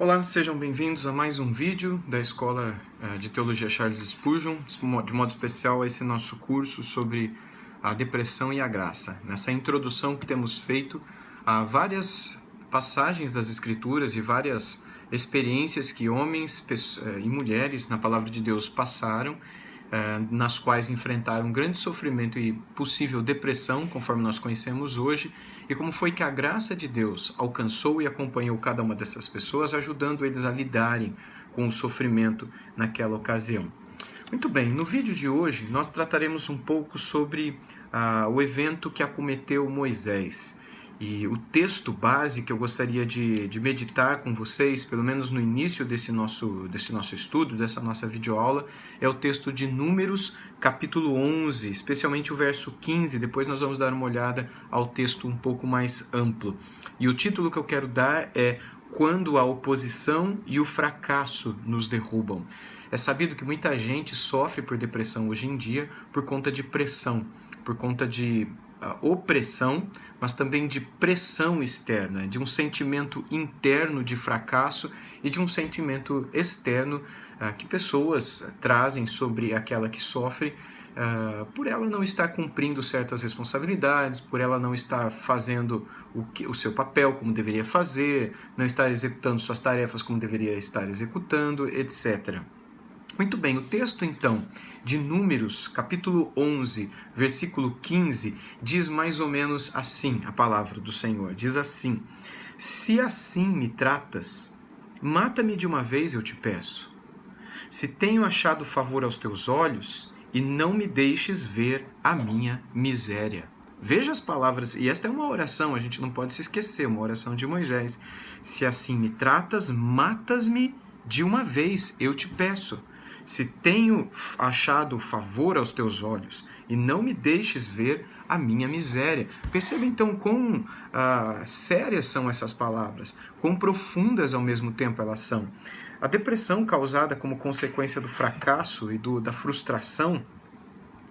Olá, sejam bem-vindos a mais um vídeo da Escola de Teologia Charles Spurgeon, de modo especial a esse nosso curso sobre a depressão e a graça. Nessa introdução que temos feito a várias passagens das Escrituras e várias experiências que homens e mulheres na Palavra de Deus passaram, nas quais enfrentaram grande sofrimento e possível depressão, conforme nós conhecemos hoje, e como foi que a graça de Deus alcançou e acompanhou cada uma dessas pessoas, ajudando eles a lidarem com o sofrimento naquela ocasião. Muito bem, no vídeo de hoje nós trataremos um pouco sobre o evento que acometeu Moisés. E o texto base que eu gostaria de meditar com vocês, pelo menos no início desse nosso estudo, dessa nossa videoaula, é o texto de Números, capítulo 11, especialmente o verso 15. Depois nós vamos dar uma olhada ao texto um pouco mais amplo. E o título que eu quero dar é Quando a oposição e o fracasso nos derrubam. É sabido que muita gente sofre por depressão hoje em dia por conta de pressão, por conta de opressão, mas também de pressão externa, de um sentimento interno de fracasso e de um sentimento externo que pessoas trazem sobre aquela que sofre por ela não estar cumprindo certas responsabilidades, por ela não estar fazendo o seu papel como deveria fazer, não estar executando suas tarefas como deveria estar executando, etc. Muito bem, o texto então de Números, capítulo 11, versículo 15, diz mais ou menos assim, a palavra do Senhor, diz assim: Se assim me tratas, mata-me de uma vez, eu te peço. Se tenho achado favor aos teus olhos, e não me deixes ver a minha miséria. Veja as palavras, e esta é uma oração, a gente não pode se esquecer, uma oração de Moisés. Se assim me tratas, matas-me de uma vez, eu te peço. Se tenho achado favor aos teus olhos e não me deixes ver a minha miséria. Perceba então quão sérias são essas palavras, quão profundas ao mesmo tempo elas são. A depressão causada como consequência do fracasso e da frustração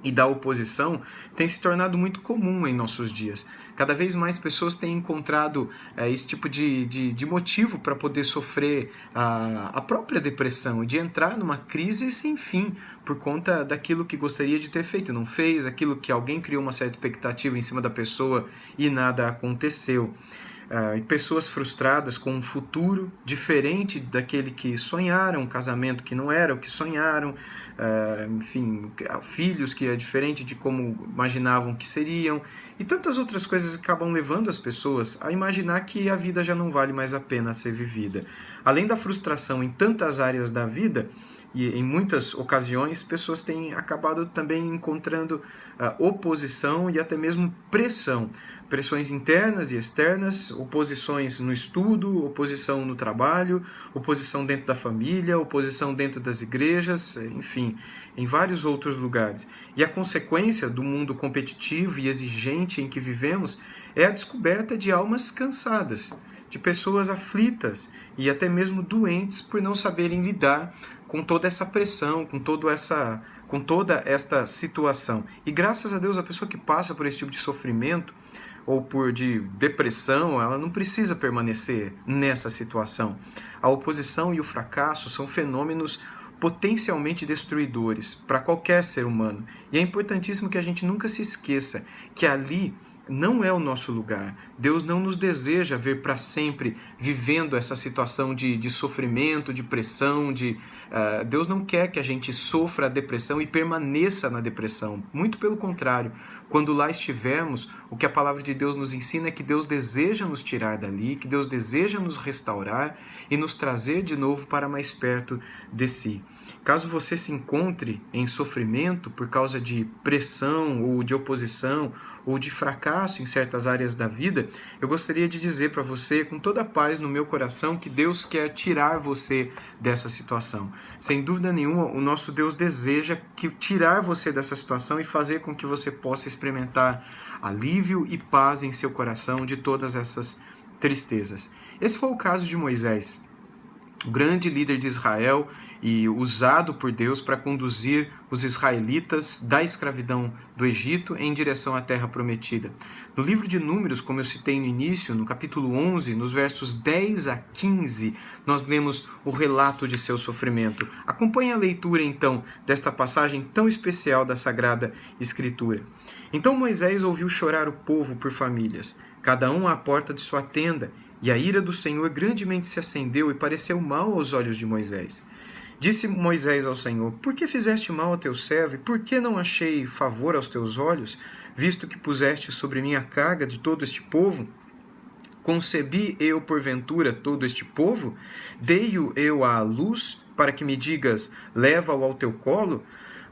e da oposição tem se tornado muito comum em nossos dias. Cada vez mais pessoas têm encontrado esse tipo de motivo para poder sofrer a própria depressão e de entrar numa crise sem fim por conta daquilo que gostaria de ter feito, não fez, aquilo que alguém criou uma certa expectativa em cima da pessoa e nada aconteceu. E pessoas frustradas com um futuro diferente daquele que sonharam, um casamento que não era o que sonharam, enfim, filhos que é diferente de como imaginavam que seriam, e tantas outras coisas acabam levando as pessoas a imaginar que a vida já não vale mais a pena ser vivida. Além da frustração em tantas áreas da vida, e em muitas ocasiões, pessoas têm acabado também encontrando oposição e até mesmo pressão. Pressões internas e externas, oposições no estudo, oposição no trabalho, oposição dentro da família, oposição dentro das igrejas, enfim, em vários outros lugares. E a consequência do mundo competitivo e exigente em que vivemos é a descoberta de almas cansadas, de pessoas aflitas e até mesmo doentes por não saberem lidar com toda essa pressão, com toda esta situação. E graças a Deus, a pessoa que passa por esse tipo de sofrimento ou de depressão, ela não precisa permanecer nessa situação. A oposição e o fracasso são fenômenos potencialmente destruidores para qualquer ser humano. E é importantíssimo que a gente nunca se esqueça que ali não é o nosso lugar. Deus não nos deseja ver para sempre vivendo essa situação de sofrimento, de pressão. Deus não quer que a gente sofra a depressão e permaneça na depressão. Muito pelo contrário. Quando lá estivermos, o que a palavra de Deus nos ensina é que Deus deseja nos tirar dali, que Deus deseja nos restaurar e nos trazer de novo para mais perto de si. Caso você se encontre em sofrimento por causa de pressão ou de oposição ou de fracasso em certas áreas da vida, eu gostaria de dizer para você, com toda a paz no meu coração, que Deus quer tirar você dessa situação. Sem dúvida nenhuma, o nosso Deus deseja tirar você dessa situação e fazer com que você possa experimentar alívio e paz em seu coração de todas essas tristezas. Esse foi o caso de Moisés, o grande líder de Israel, e usado por Deus para conduzir os israelitas da escravidão do Egito em direção à terra prometida. No livro de Números, como eu citei no início, no capítulo 11, nos versos 10 a 15, nós lemos o relato de seu sofrimento. Acompanhe a leitura, então, desta passagem tão especial da Sagrada Escritura. Então Moisés ouviu chorar o povo por famílias, cada um à porta de sua tenda, e a ira do Senhor grandemente se acendeu e pareceu mal aos olhos de Moisés. Disse Moisés ao Senhor: Por que fizeste mal a teu servo, e por que não achei favor aos teus olhos, visto que puseste sobre mim a carga de todo este povo? Concebi eu, porventura, todo este povo? Dei-o eu à luz, para que me digas: leva-o ao teu colo?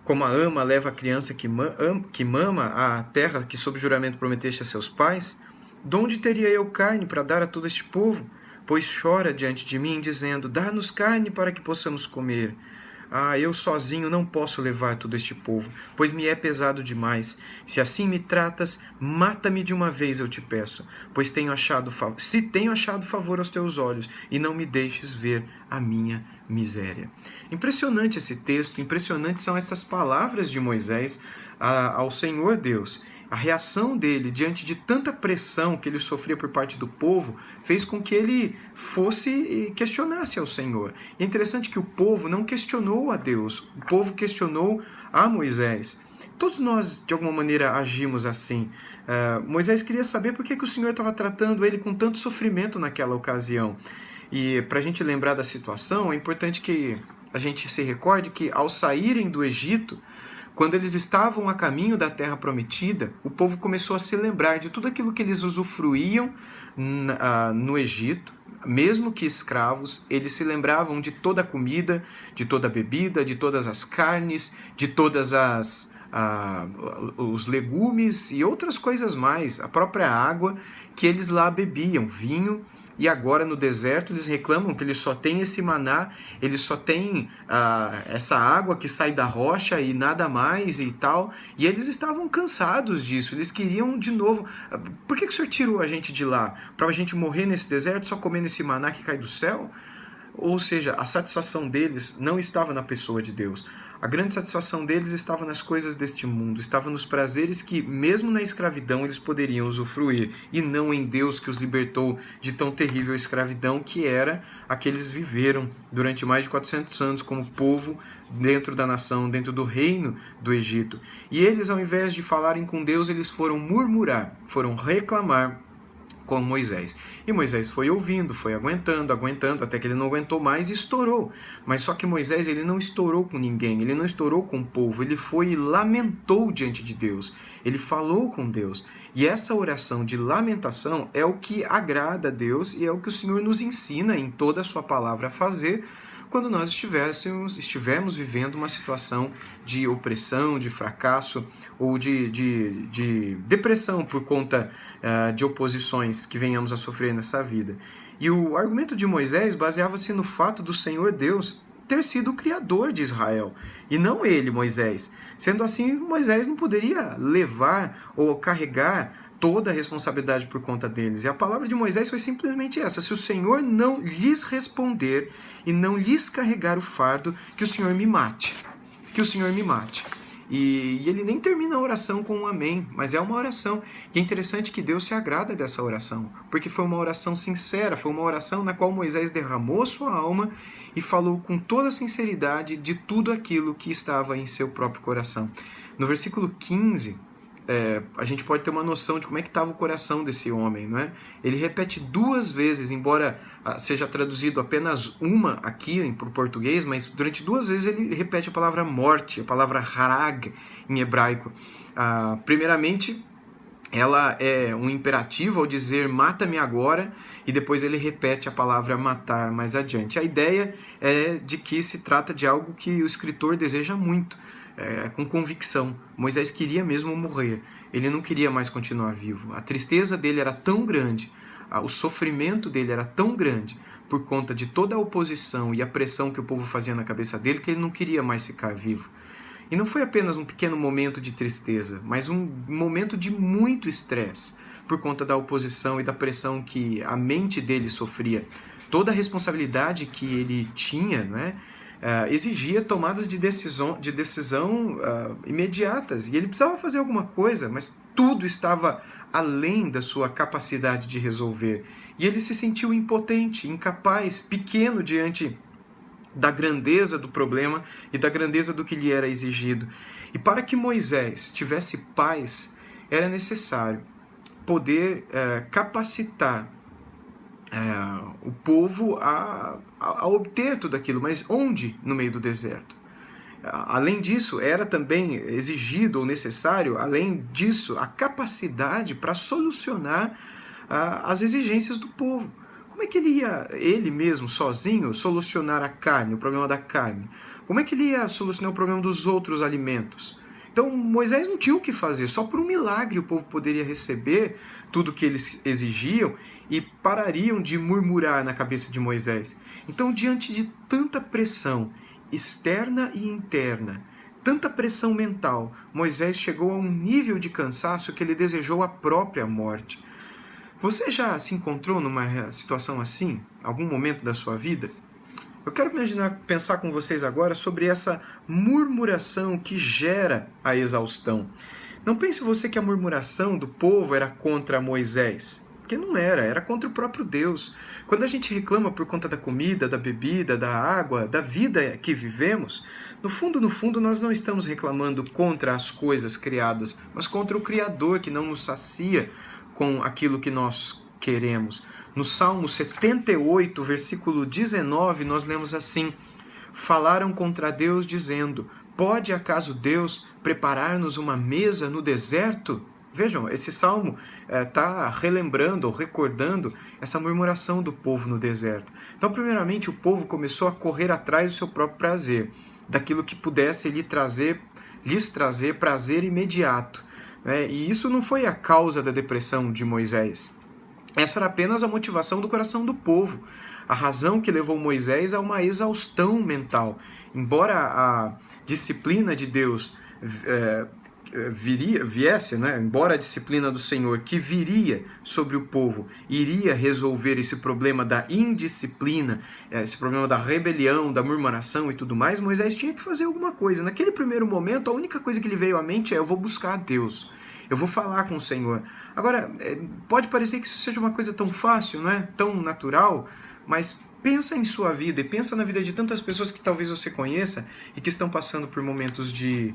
Como a ama leva a criança que mama à terra que sob juramento prometeste a seus pais? Donde teria eu carne para dar a todo este povo? Pois chora diante de mim, dizendo: dá-nos carne para que possamos comer. Eu sozinho não posso levar todo este povo, pois me é pesado demais. Se assim me tratas, mata-me de uma vez, eu te peço, pois tenho achado favor aos teus olhos, e não me deixes ver a minha miséria. Impressionante esse texto, impressionantes são essas palavras de Moisés ao Senhor Deus. A reação dele diante de tanta pressão que ele sofria por parte do povo fez com que ele fosse e questionasse ao Senhor. E é interessante que o povo não questionou a Deus, o povo questionou a Moisés. Todos nós, de alguma maneira, agimos assim. Moisés queria saber por que o Senhor estava tratando ele com tanto sofrimento naquela ocasião. E para a gente lembrar da situação, é importante que a gente se recorde que ao saírem do Egito, quando eles estavam a caminho da terra prometida, o povo começou a se lembrar de tudo aquilo que eles usufruíam no Egito. Mesmo que escravos, eles se lembravam de toda a comida, de toda a bebida, de todas as carnes, de todas os legumes e outras coisas mais, a própria água que eles lá bebiam, vinho. E agora no deserto eles reclamam que eles só têm esse maná, eles só têm essa água que sai da rocha e nada mais e tal. E eles estavam cansados disso, eles queriam de novo. Por que o Senhor tirou a gente de lá? Para a gente morrer nesse deserto só comendo esse maná que cai do céu? Ou seja, a satisfação deles não estava na pessoa de Deus. A grande satisfação deles estava nas coisas deste mundo, estava nos prazeres que, mesmo na escravidão, eles poderiam usufruir, e não em Deus que os libertou de tão terrível escravidão que era a que eles viveram durante mais de 400 anos como povo dentro da nação, dentro do reino do Egito. E eles, ao invés de falarem com Deus, eles foram murmurar, foram reclamar com Moisés. E Moisés foi ouvindo, foi aguentando, até que ele não aguentou mais e estourou. Mas só que Moisés, ele não estourou com ninguém, ele não estourou com o povo, ele foi e lamentou diante de Deus. Ele falou com Deus. E essa oração de lamentação é o que agrada a Deus e é o que o Senhor nos ensina em toda a sua palavra a fazer quando nós estivermos vivendo uma situação de opressão, de fracasso ou de depressão por conta de oposições que venhamos a sofrer nessa vida. E o argumento de Moisés baseava-se no fato do Senhor Deus ter sido o criador de Israel, e não ele, Moisés. Sendo assim, Moisés não poderia levar ou carregar toda a responsabilidade por conta deles. E a palavra de Moisés foi simplesmente essa: se o Senhor não lhes responder e não lhes carregar o fardo, que o Senhor me mate. Que o Senhor me mate. E ele nem termina a oração com um amém, mas é uma oração. E é interessante que Deus se agrada dessa oração, porque foi uma oração sincera, foi uma oração na qual Moisés derramou sua alma e falou com toda a sinceridade de tudo aquilo que estava em seu próprio coração. No versículo 15, a gente pode ter uma noção de como é que estava o coração desse homem, não é? Ele repete 2 vezes, embora seja traduzido apenas uma aqui para o português, mas durante 2 vezes ele repete a palavra morte, a palavra harag em hebraico. Primeiramente, ela é um imperativo ao dizer mata-me agora, e depois ele repete a palavra matar mais adiante. A ideia é de que se trata de algo que o escritor deseja muito, com convicção. Moisés queria mesmo morrer, ele não queria mais continuar vivo. A tristeza dele era tão grande, o sofrimento dele era tão grande, por conta de toda a oposição e a pressão que o povo fazia na cabeça dele, que ele não queria mais ficar vivo. E não foi apenas um pequeno momento de tristeza, mas um momento de muito estresse, por conta da oposição e da pressão que a mente dele sofria. Toda a responsabilidade que ele tinha, né, exigia tomadas de decisão imediatas, e ele precisava fazer alguma coisa, mas tudo estava além da sua capacidade de resolver. E ele se sentiu impotente, incapaz, pequeno diante da grandeza do problema e da grandeza do que lhe era exigido. E para que Moisés tivesse paz, era necessário poder capacitar o povo a obter tudo aquilo. Mas onde? No meio do deserto. Além disso, era também exigido ou necessário, além disso, a capacidade para solucionar as exigências do povo. Como é que ele ia, ele mesmo, sozinho, solucionar a carne, o problema da carne? Como é que ele ia solucionar o problema dos outros alimentos? Então, Moisés não tinha o que fazer, só por um milagre o povo poderia receber tudo o que eles exigiam e parariam de murmurar na cabeça de Moisés. Então, diante de tanta pressão externa e interna, tanta pressão mental, Moisés chegou a um nível de cansaço que ele desejou a própria morte. Você já se encontrou numa situação assim, algum momento da sua vida? Eu quero pensar com vocês agora sobre essa murmuração que gera a exaustão. Não pense você que a murmuração do povo era contra Moisés, porque não era, era contra o próprio Deus. Quando a gente reclama por conta da comida, da bebida, da água, da vida que vivemos, no fundo, nós não estamos reclamando contra as coisas criadas, mas contra o Criador que não nos sacia com aquilo que nós queremos. No Salmo 78, versículo 19, nós lemos assim: falaram contra Deus dizendo, pode acaso Deus preparar-nos uma mesa no deserto? Vejam, esse salmo está relembrando ou recordando essa murmuração do povo no deserto. Então, primeiramente, o povo começou a correr atrás do seu próprio prazer, daquilo que pudesse lhes trazer prazer imediato. E isso não foi a causa da depressão de Moisés. Essa era apenas a motivação do coração do povo. A razão que levou Moisés a uma exaustão mental. Embora a disciplina de Deus embora a disciplina do Senhor que viria sobre o povo iria resolver esse problema da indisciplina, esse problema da rebelião, da murmuração e tudo mais, Moisés tinha que fazer alguma coisa. Naquele primeiro momento, a única coisa que lhe veio à mente é: eu vou buscar a Deus, eu vou falar com o Senhor. Agora, pode parecer que isso seja uma coisa tão fácil, não é? Tão natural, mas pensa em sua vida e pensa na vida de tantas pessoas que talvez você conheça e que estão passando por momentos de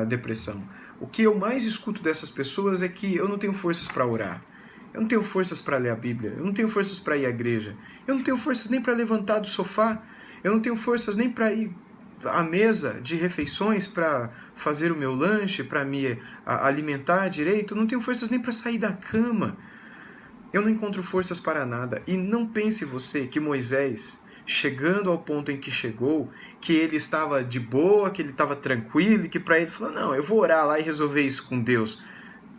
depressão. O que eu mais escuto dessas pessoas é que eu não tenho forças para orar, eu não tenho forças para ler a Bíblia, eu não tenho forças para ir à igreja, eu não tenho forças nem para levantar do sofá, eu não tenho forças nem para ir à mesa de refeições para fazer o meu lanche, para me alimentar direito, eu não tenho forças nem para sair da cama. Eu não encontro forças para nada. E não pense você que Moisés, chegando ao ponto em que chegou, que ele estava de boa, que ele estava tranquilo, e que para ele falou: não, eu vou orar lá e resolver isso com Deus.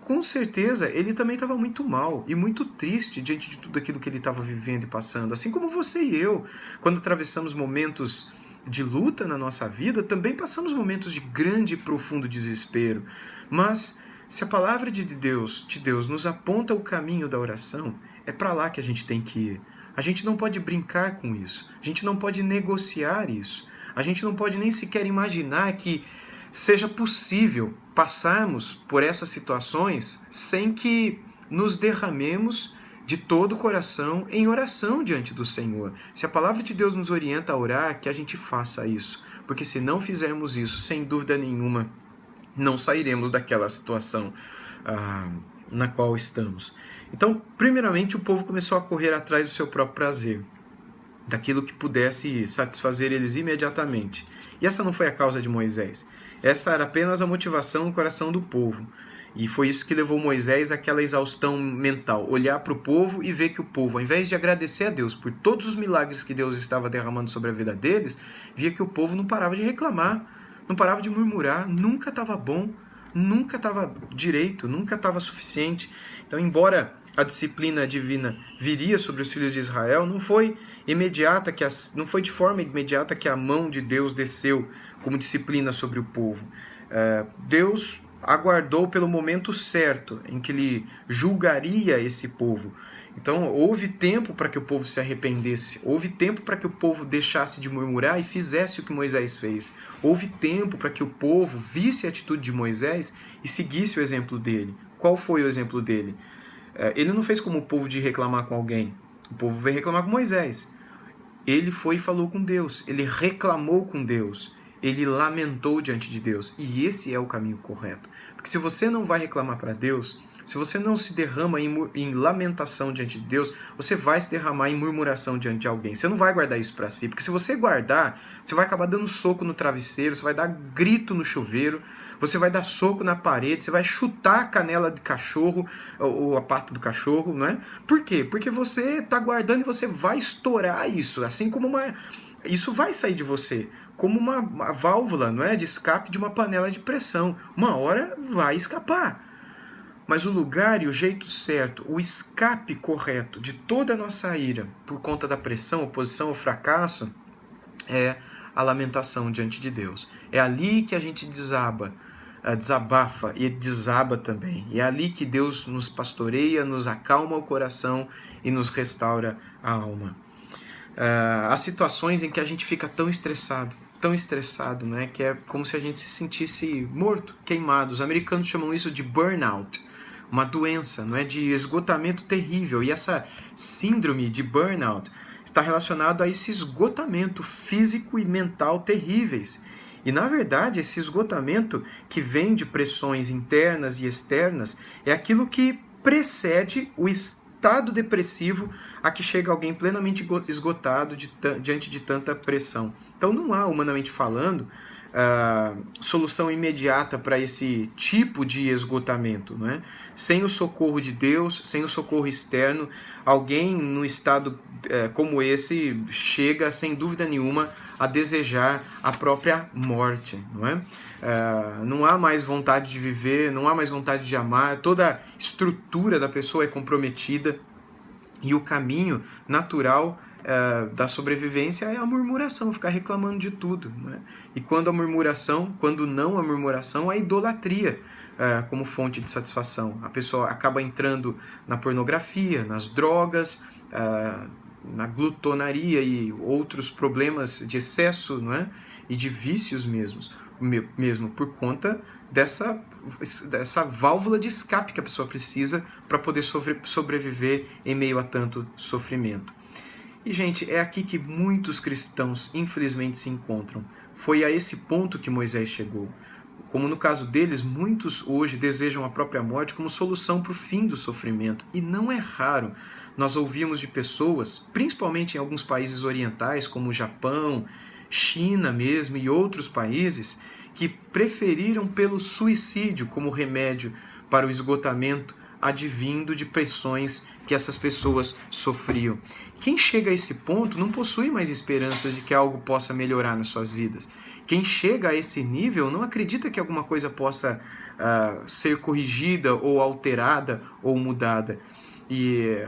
Com certeza, ele também estava muito mal e muito triste diante de tudo aquilo que ele estava vivendo e passando. Assim como você e eu, quando atravessamos momentos de luta na nossa vida, também passamos momentos de grande e profundo desespero. Mas se a palavra de Deus nos aponta o caminho da oração, é para lá que a gente tem que ir. A gente não pode brincar com isso, a gente não pode negociar isso, a gente não pode nem sequer imaginar que seja possível passarmos por essas situações sem que nos derramemos de todo o coração em oração diante do Senhor. Se a palavra de Deus nos orienta a orar, que a gente faça isso, porque se não fizermos isso, sem dúvida nenhuma, não sairemos daquela situação na qual estamos. Então, primeiramente, o povo começou a correr atrás do seu próprio prazer, daquilo que pudesse satisfazer eles imediatamente. E essa não foi a causa de Moisés. Essa era apenas a motivação no coração do povo. E foi isso que levou Moisés àquela exaustão mental. Olhar para o povo e ver que o povo, ao invés de agradecer a Deus por todos os milagres que Deus estava derramando sobre a vida deles, via que o povo não parava de reclamar, não parava de murmurar, nunca estava bom, nunca estava direito, nunca estava suficiente. Então, embora a disciplina divina viria sobre os filhos de Israel, não foi de forma imediata que a mão de Deus desceu como disciplina sobre o povo. Deus aguardou pelo momento certo em que ele julgaria esse povo. Então, houve tempo para que o povo se arrependesse, houve tempo para que o povo deixasse de murmurar e fizesse o que Moisés fez. Houve tempo para que o povo visse a atitude de Moisés e seguisse o exemplo dele. Qual foi o exemplo dele? Ele não fez como o povo de reclamar com alguém. O povo veio reclamar com Moisés. Ele foi e falou com Deus, ele reclamou com Deus, ele lamentou diante de Deus. E esse é o caminho correto. Porque se você não vai reclamar para Deus, se você não se derrama em lamentação diante de Deus, você vai se derramar em murmuração diante de alguém. Você não vai guardar isso para si, porque se você guardar, você vai acabar dando soco no travesseiro, você vai dar grito no chuveiro, você vai dar soco na parede, você vai chutar a canela de cachorro, ou a pata do cachorro, não é? Por quê? Porque você está guardando e você vai estourar isso, assim como isso vai sair de você, como uma válvula, não é? De escape de uma panela de pressão. Uma hora vai escapar. Mas o lugar e o jeito certo, o escape correto de toda a nossa ira por conta da pressão, oposição ou fracasso é a lamentação diante de Deus. É ali que a gente desabafa e desaba também. É ali que Deus nos pastoreia, nos acalma o coração e nos restaura a alma. Há situações em que a gente fica tão estressado, né, que é como se a gente se sentisse morto, queimado. Os americanos chamam isso de burnout. Uma doença, não é, de esgotamento terrível. E essa síndrome de burnout está relacionado a esse esgotamento físico e mental terríveis. E, na verdade, esse esgotamento que vem de pressões internas e externas é aquilo que precede o estado depressivo a que chega alguém plenamente esgotado diante de tanta pressão. Então, não há, humanamente falando, solução imediata para esse tipo de esgotamento, né? Sem o socorro de Deus, sem o socorro externo, alguém num estado como esse chega, sem dúvida nenhuma, a desejar a própria morte, não é? Não há mais vontade de viver, não há mais vontade de amar, toda a estrutura da pessoa é comprometida e o caminho natural da sobrevivência é a murmuração, ficar reclamando de tudo, né? E quando não a murmuração, a idolatria como fonte de satisfação. A pessoa acaba entrando na pornografia, nas drogas, na glutonaria e outros problemas de excesso, não é? E de vícios mesmo por conta dessa válvula de escape que a pessoa precisa para poder sobreviver em meio a tanto sofrimento. E, gente, é aqui que muitos cristãos, infelizmente, se encontram. Foi a esse ponto que Moisés chegou. Como no caso deles, muitos hoje desejam a própria morte como solução para o fim do sofrimento. E não é raro nós ouvimos de pessoas, principalmente em alguns países orientais, como o Japão, China mesmo e outros países, que preferiram pelo suicídio como remédio para o esgotamento advindo de pressões que essas pessoas sofriam. Quem chega a esse ponto não possui mais esperanças de que algo possa melhorar nas suas vidas. Quem chega a esse nível não acredita que alguma coisa possa ser corrigida ou alterada ou mudada. E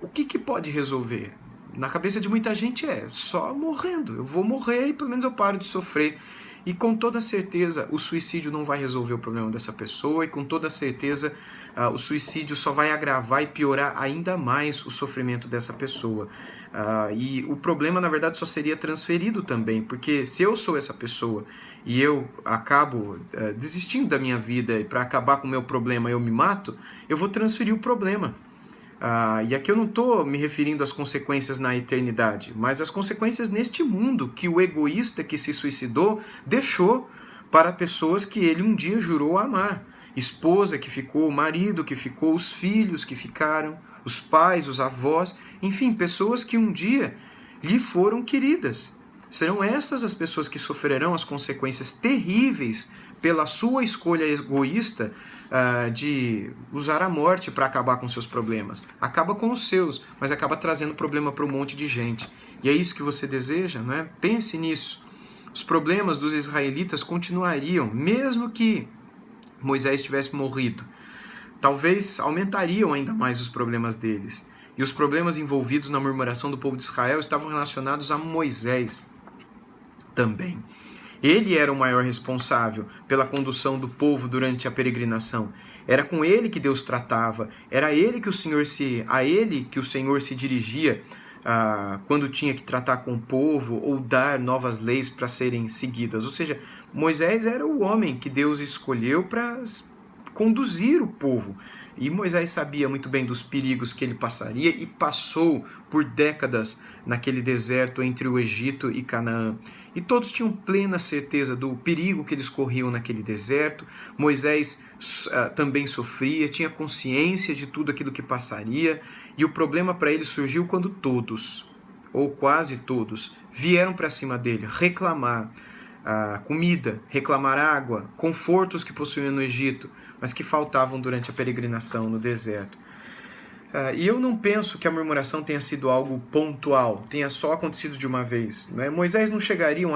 o que pode resolver? Na cabeça de muita gente é só morrendo. Eu vou morrer e pelo menos eu paro de sofrer. E com toda certeza o suicídio não vai resolver o problema dessa pessoa e com toda certeza o suicídio só vai agravar e piorar ainda mais o sofrimento dessa pessoa. E o problema, na verdade, só seria transferido também, porque se eu sou essa pessoa e eu acabo desistindo da minha vida e para acabar com o meu problema eu me mato, eu vou transferir o problema. E aqui eu não estou me referindo às consequências na eternidade, mas às consequências neste mundo que o egoísta que se suicidou deixou para pessoas que ele um dia jurou amar. Esposa que ficou, marido que ficou, os filhos que ficaram, os pais, os avós, enfim, pessoas que um dia lhe foram queridas. Serão essas as pessoas que sofrerão as consequências terríveis pela sua escolha egoísta de usar a morte para acabar com seus problemas. Acaba com os seus, mas acaba trazendo problema para um monte de gente. E é isso que você deseja, não é? Pense nisso. Os problemas dos israelitas continuariam, mesmo que Moisés tivesse morrido. Talvez aumentariam ainda mais os problemas deles. E os problemas envolvidos na murmuração do povo de Israel estavam relacionados a Moisés também. Ele era o maior responsável pela condução do povo durante a peregrinação. Era com ele que Deus tratava, era a ele que o Senhor se dirigia quando tinha que tratar com o povo ou dar novas leis para serem seguidas. Ou seja, Moisés era o homem que Deus escolheu para conduzir o povo. E Moisés sabia muito bem dos perigos que ele passaria e passou por décadas naquele deserto entre o Egito e Canaã. E todos tinham plena certeza do perigo que eles corriam naquele deserto. Moisés também sofria, tinha consciência de tudo aquilo que passaria. E o problema para ele surgiu quando todos, ou quase todos, vieram para cima dele reclamar comida, reclamar água, confortos que possuíam no Egito, mas que faltavam durante a peregrinação no deserto. E eu não penso que a murmuração tenha sido algo pontual, tenha só acontecido de uma vez. Né? Moisés não chegaria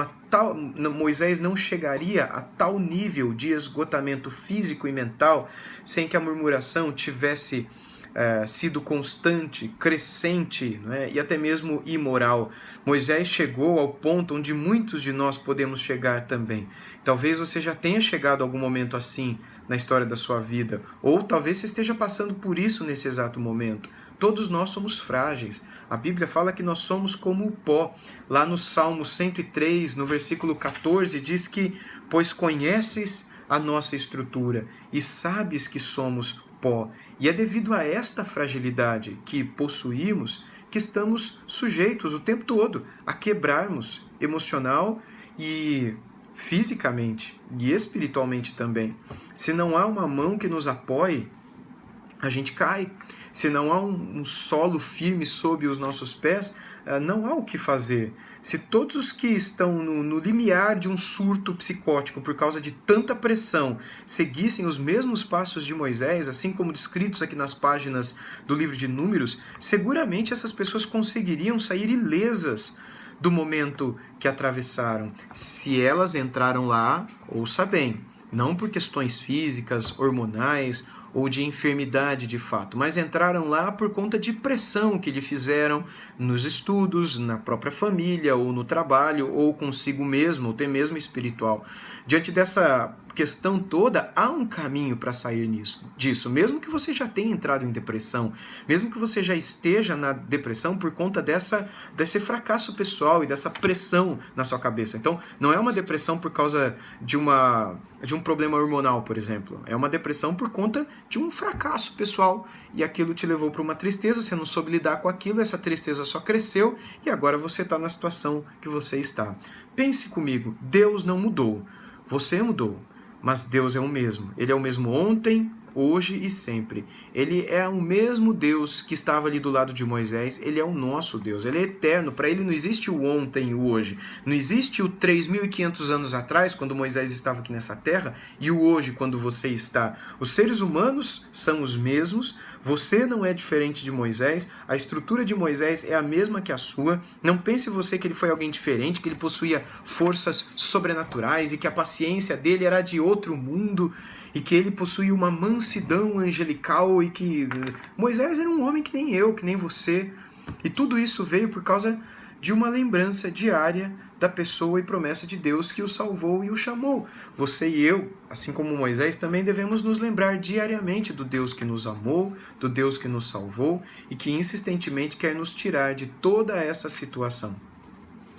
a tal nível de esgotamento físico e mental sem que a murmuração tivesse sido constante, crescente, né? E até mesmo imoral. Moisés chegou ao ponto onde muitos de nós podemos chegar também. Talvez você já tenha chegado a algum momento assim na história da sua vida, ou talvez você esteja passando por isso nesse exato momento. Todos nós somos frágeis. A Bíblia fala que nós somos como o pó. Lá no Salmo 103, no versículo 14, diz que: pois conheces a nossa estrutura e sabes que somos pó. E é devido a esta fragilidade que possuímos que estamos sujeitos o tempo todo a quebrarmos emocional e fisicamente e espiritualmente também. Se não há uma mão que nos apoie, a gente cai. Se não há um solo firme sob os nossos pés, não há o que fazer. Se todos os que estão no limiar de um surto psicótico por causa de tanta pressão seguissem os mesmos passos de Moisés, assim como descritos aqui nas páginas do livro de Números, seguramente essas pessoas conseguiriam sair ilesas do momento que atravessaram. Se elas entraram lá, ouça bem, não por questões físicas, hormonais ou de enfermidade de fato, mas entraram lá por conta de pressão que lhe fizeram nos estudos, na própria família, ou no trabalho, ou consigo mesmo, ou até mesmo espiritual. Diante dessa questão toda, há um caminho para sair disso, mesmo que você já tenha entrado em depressão, mesmo que você já esteja na depressão por conta desse fracasso pessoal e dessa pressão na sua cabeça. Então, não é uma depressão por causa de um problema hormonal, por exemplo. É uma depressão por conta de um fracasso pessoal e aquilo te levou para uma tristeza, você não soube lidar com aquilo, essa tristeza só cresceu e agora você está na situação que você está. Pense comigo, Deus não mudou, você mudou. Mas Deus é o mesmo. Ele é o mesmo ontem, hoje e sempre. Ele é o mesmo Deus que estava ali do lado de Moisés. Ele é o nosso Deus. Ele é eterno. Para ele não existe o ontem e o hoje. Não existe o 3.500 anos atrás, quando Moisés estava aqui nessa terra, e o hoje, quando você está. Os seres humanos são os mesmos. Você não é diferente de Moisés. A estrutura de Moisés é a mesma que a sua. Não pense você que ele foi alguém diferente, que ele possuía forças sobrenaturais e que a paciência dele era de outro mundo e que ele possuía uma mansidão angelical e que Moisés era um homem que nem eu, que nem você. E tudo isso veio por causa de uma lembrança diária da pessoa e promessa de Deus que o salvou e o chamou. Você e eu, assim como Moisés, também devemos nos lembrar diariamente do Deus que nos amou, do Deus que nos salvou e que insistentemente quer nos tirar de toda essa situação.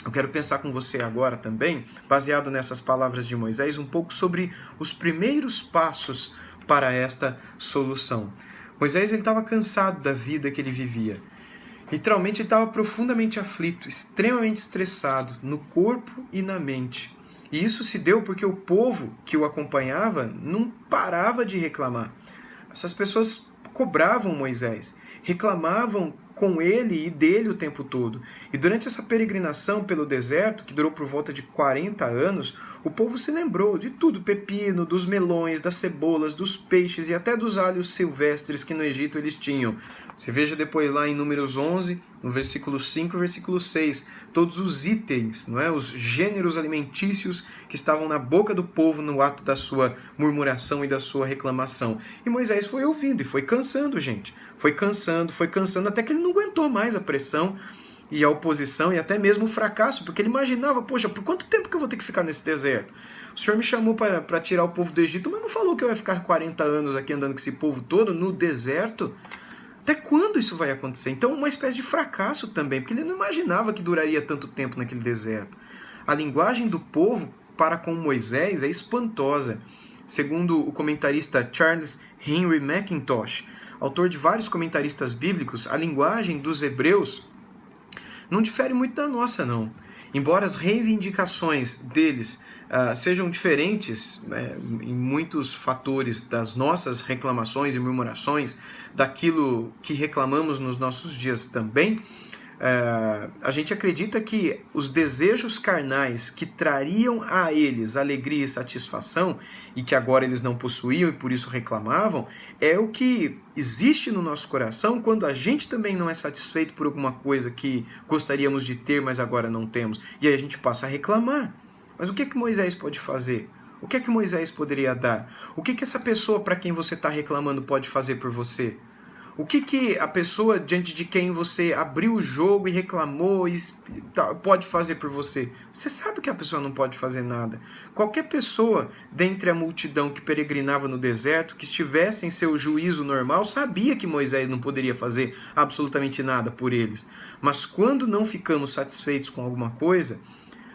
Eu quero pensar com você agora também, baseado nessas palavras de Moisés, um pouco sobre os primeiros passos para esta solução. Moisés estava cansado da vida que ele vivia. Literalmente ele estava profundamente aflito, extremamente estressado, no corpo e na mente. E isso se deu porque o povo que o acompanhava não parava de reclamar. Essas pessoas cobravam Moisés, reclamavam com ele e dele o tempo todo. E durante essa peregrinação pelo deserto, que durou por volta de 40 anos, o povo se lembrou de tudo, pepino, dos melões, das cebolas, dos peixes e até dos alhos silvestres que no Egito eles tinham. Você veja depois lá em Números 11, no versículo 5 e versículo 6, todos os itens, não é? Os gêneros alimentícios que estavam na boca do povo no ato da sua murmuração e da sua reclamação. E Moisés foi ouvindo e foi cansando, gente. Foi cansando, até que ele não aguentou mais a pressão e a oposição e até mesmo o fracasso, porque ele imaginava, poxa, por quanto tempo que eu vou ter que ficar nesse deserto? O Senhor me chamou para tirar o povo do Egito, mas não falou que eu ia ficar 40 anos aqui andando com esse povo todo no deserto? Até quando isso vai acontecer? Então, uma espécie de fracasso também, porque ele não imaginava que duraria tanto tempo naquele deserto. A linguagem do povo para com Moisés é espantosa. Segundo o comentarista Charles Henry Mackintosh, autor de vários comentaristas bíblicos, a linguagem dos hebreus não difere muito da nossa, não. Embora as reivindicações deles sejam diferentes, né, em muitos fatores das nossas reclamações e murmurações, daquilo que reclamamos nos nossos dias também, a gente acredita que os desejos carnais que trariam a eles alegria e satisfação, e que agora eles não possuíam e por isso reclamavam, é o que existe no nosso coração quando a gente também não é satisfeito por alguma coisa que gostaríamos de ter, mas agora não temos. E aí a gente passa a reclamar. Mas o que que Moisés pode fazer? O que é que Moisés poderia dar? O que que essa pessoa para quem você está reclamando pode fazer por você? O que que a pessoa diante de quem você abriu o jogo e reclamou pode fazer por você? Você sabe que a pessoa não pode fazer nada. Qualquer pessoa dentre a multidão que peregrinava no deserto, que estivesse em seu juízo normal, sabia que Moisés não poderia fazer absolutamente nada por eles. Mas quando não ficamos satisfeitos com alguma coisa,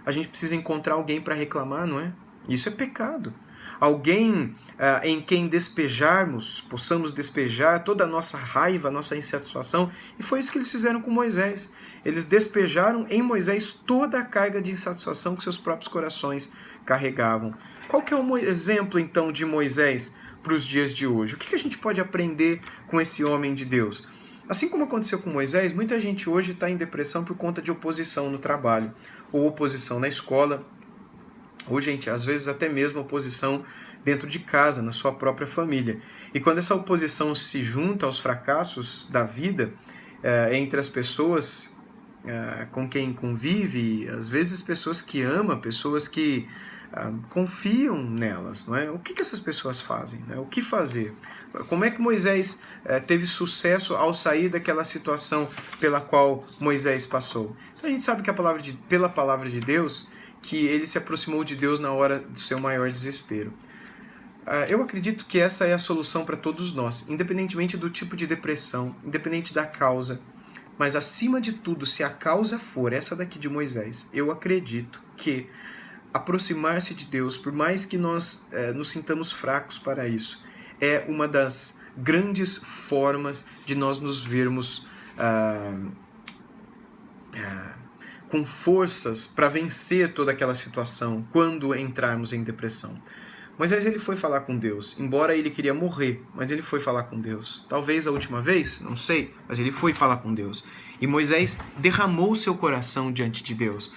a gente precisa encontrar alguém para reclamar, não é? Isso é pecado. Alguém em quem possamos despejar toda a nossa raiva, a nossa insatisfação. E foi isso que eles fizeram com Moisés. Eles despejaram em Moisés toda a carga de insatisfação que seus próprios corações carregavam. Qual que é o exemplo, então, de Moisés para os dias de hoje? O que a gente pode aprender com esse homem de Deus? Assim como aconteceu com Moisés, muita gente hoje está em depressão por conta de oposição no trabalho, ou oposição na escola, ou, gente, às vezes até mesmo oposição dentro de casa, na sua própria família. E quando essa oposição se junta aos fracassos da vida, entre as pessoas com quem convive, às vezes pessoas que ama, pessoas que confiam nelas, não é? O que essas pessoas fazem? Né? O que fazer? Como é que Moisés teve sucesso ao sair daquela situação pela qual Moisés passou? Então a gente sabe que pela palavra de Deus, que ele se aproximou de Deus na hora do seu maior desespero. Eu acredito que essa é a solução para todos nós, independentemente do tipo de depressão, independente da causa, mas acima de tudo, se a causa for essa daqui de Moisés, eu acredito que aproximar-se de Deus, por mais que nós nos sintamos fracos para isso, é uma das grandes formas de nós nos vermos com forças para vencer toda aquela situação quando entrarmos em depressão. Moisés ele foi falar com Deus, embora ele queria morrer, mas ele foi falar com Deus. Talvez a última vez, não sei, mas ele foi falar com Deus. E Moisés derramou seu coração diante de Deus.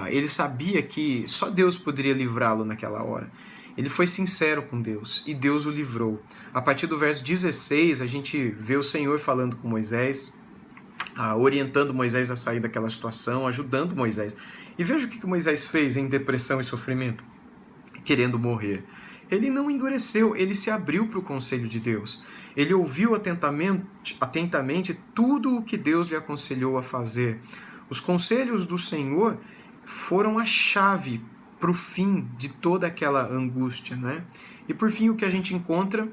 Ele sabia que só Deus poderia livrá-lo naquela hora. Ele foi sincero com Deus e Deus o livrou. A partir do verso 16, a gente vê o Senhor falando com Moisés, orientando Moisés a sair daquela situação, ajudando Moisés. E veja o que Moisés fez em depressão e sofrimento, querendo morrer. Ele não endureceu, ele se abriu para o conselho de Deus. Ele ouviu atentamente tudo o que Deus lhe aconselhou a fazer. Os conselhos do Senhor foram a chave para o fim de toda aquela angústia, né? E por fim o que a gente encontra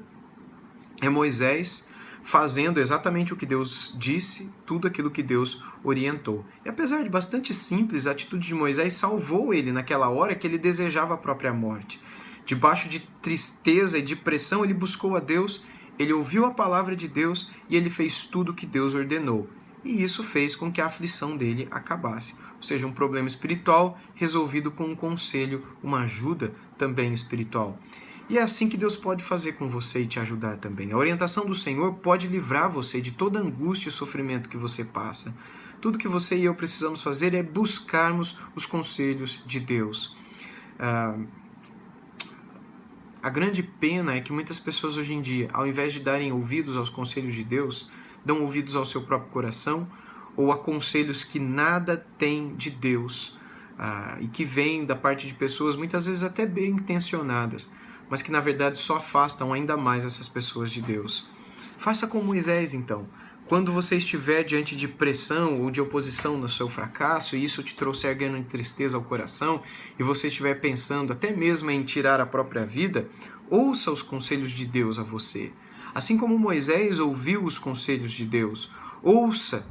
é Moisés fazendo exatamente o que Deus disse, tudo aquilo que Deus orientou. E apesar de bastante simples, a atitude de Moisés salvou ele naquela hora que ele desejava a própria morte. Debaixo de tristeza e de pressão, ele buscou a Deus, ele ouviu a palavra de Deus e ele fez tudo o que Deus ordenou. E isso fez com que a aflição dele acabasse. Ou seja, um problema espiritual resolvido com um conselho, uma ajuda também espiritual. E é assim que Deus pode fazer com você e te ajudar também. A orientação do Senhor pode livrar você de toda angústia e sofrimento que você passa. Tudo que você e eu precisamos fazer é buscarmos os conselhos de Deus. A grande pena é que muitas pessoas hoje em dia, ao invés de darem ouvidos aos conselhos de Deus, dão ouvidos ao seu próprio coração ou a conselhos que nada têm de Deus e que vêm da parte de pessoas muitas vezes até bem intencionadas, mas que na verdade só afastam ainda mais essas pessoas de Deus. Faça como Moisés então. Quando você estiver diante de pressão ou de oposição no seu fracasso, e isso te trouxer grande tristeza ao coração, e você estiver pensando até mesmo em tirar a própria vida, ouça os conselhos de Deus a você. Assim como Moisés ouviu os conselhos de Deus, ouça,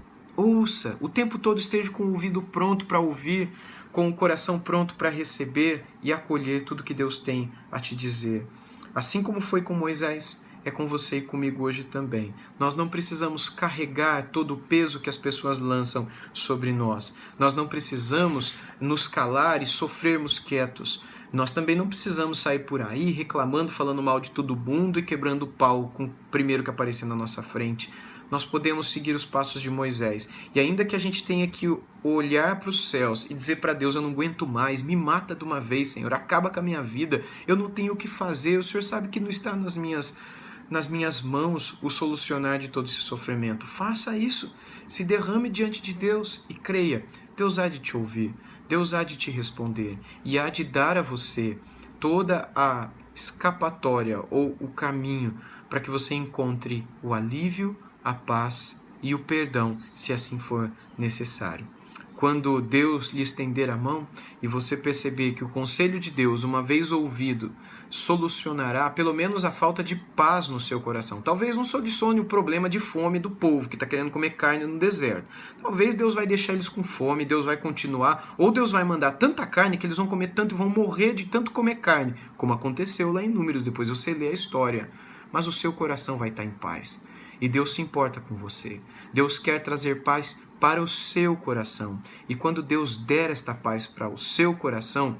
o tempo todo esteja com o ouvido pronto para ouvir, com o coração pronto para receber e acolher tudo que Deus tem a te dizer. Assim como foi com Moisés, é com você e comigo hoje também. Nós não precisamos carregar todo o peso que as pessoas lançam sobre nós. Nós não precisamos nos calar e sofrermos quietos. Nós também não precisamos sair por aí reclamando, falando mal de todo mundo e quebrando o pau com o primeiro que aparecer na nossa frente. Nós podemos seguir os passos de Moisés. E ainda que a gente tenha que olhar para os céus e dizer para Deus, eu não aguento mais, me mata de uma vez, Senhor, acaba com a minha vida, eu não tenho o que fazer, o Senhor sabe que não está nas minhas mãos o solucionar de todo esse sofrimento. Faça isso, se derrame diante de Deus e creia, Deus há de te ouvir, Deus há de te responder e há de dar a você toda a escapatória ou o caminho para que você encontre o alívio, a paz e o perdão, se assim for necessário. Quando Deus lhe estender a mão e você perceber que o conselho de Deus, uma vez ouvido, solucionará pelo menos a falta de paz no seu coração. Talvez não solucione o problema de fome do povo que está querendo comer carne no deserto. Talvez Deus vai deixar eles com fome, Deus vai continuar, ou Deus vai mandar tanta carne que eles vão comer tanto e vão morrer de tanto comer carne, como aconteceu lá em Números, depois você lê a história. Mas o seu coração vai estar em paz. E Deus se importa com você. Deus quer trazer paz para o seu coração. E quando Deus der esta paz para o seu coração,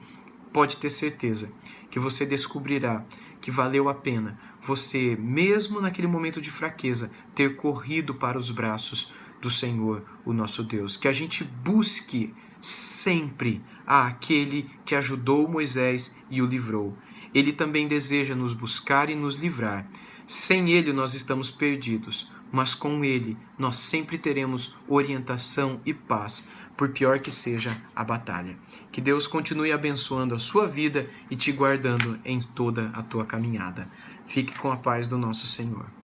pode ter certeza que você descobrirá que valeu a pena você, mesmo naquele momento de fraqueza, ter corrido para os braços do Senhor, o nosso Deus. Que a gente busque sempre aquele que ajudou Moisés e o livrou. Ele também deseja nos buscar e nos livrar. Sem Ele nós estamos perdidos, mas com Ele nós sempre teremos orientação e paz, por pior que seja a batalha. Que Deus continue abençoando a sua vida e te guardando em toda a tua caminhada. Fique com a paz do nosso Senhor.